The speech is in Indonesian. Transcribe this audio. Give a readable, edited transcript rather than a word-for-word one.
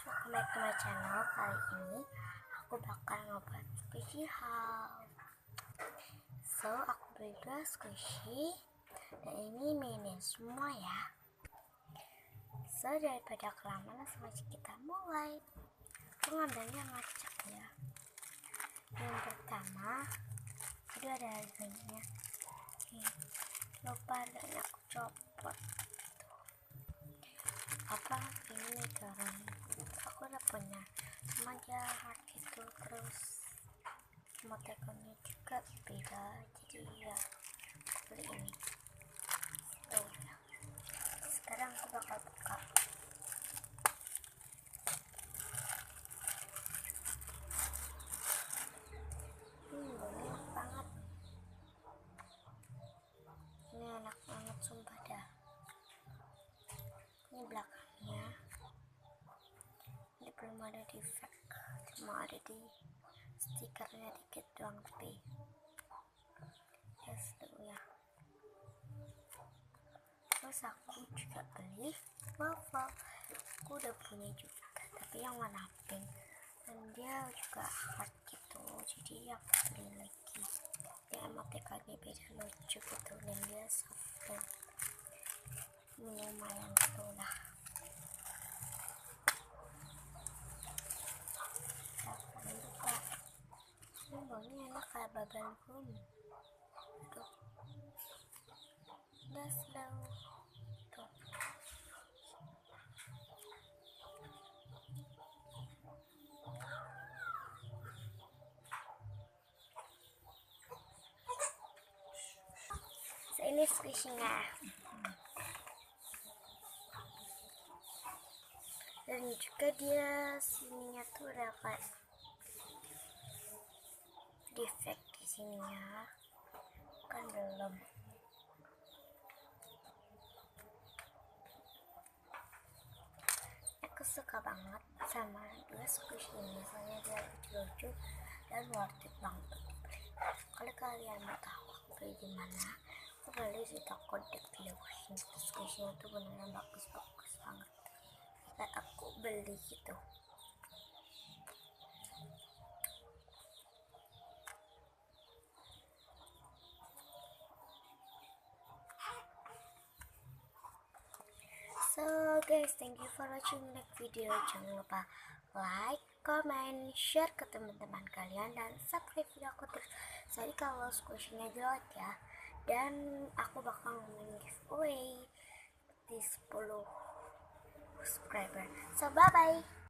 welcome back to my channel. Kali ini aku bakal ngebuat squishy haul. So, aku beli 2 squishy dan ini mini semua ya. So, daripada kelamaan langsung aja kita mulai. Aku ngambilnya ngacak ya. Yang pertama, itu ada harganya. Lupa harganya aku copot. Apa ini kan aku udah punya, cuma dia hard gitu, terus emoticonnya juga beda, jadi ya aku beli ini tuh ya. Sekarang aku bakal buka. Enak banget, ini enak banget sumpah dah. Ini belakangnya, ini belum ada di fake, cuma ada di stikernya dikit doang, tapi yes dulu ya. Terus aku juga beli waffle, aku udah punya juga tapi yang warna pink dan dia juga hard gitu, jadi aku beli lagi. Dia emoticonnya beda lucu gitu dan dia soft dan lumayan gitu lah. Ini buka, ini baunya enak kayak bubble gum. Tuh, udah slow tuh. So, ini squishy-nya dan juga dia sininya tuh udah kayak defect di sininya kan belum. Aku suka banget sama 2 squishy ini, soalnya dia lucu-lucu dan worth it banget dibeli. Kalau kalian mau tahu aku beli di mana, aku beli di toko Deadlifting. Squishy itu beneran bagus-bagus banget, kayak aku beli gitu. So guys, thank you for watching the video. Jangan lupa like, comment, share ke teman-teman kalian dan subscribe video aku terus. Jadi kalau squishy-nya jelek ya, dan aku bakal ngomongin giveaway di 10 subscriber. So bye bye.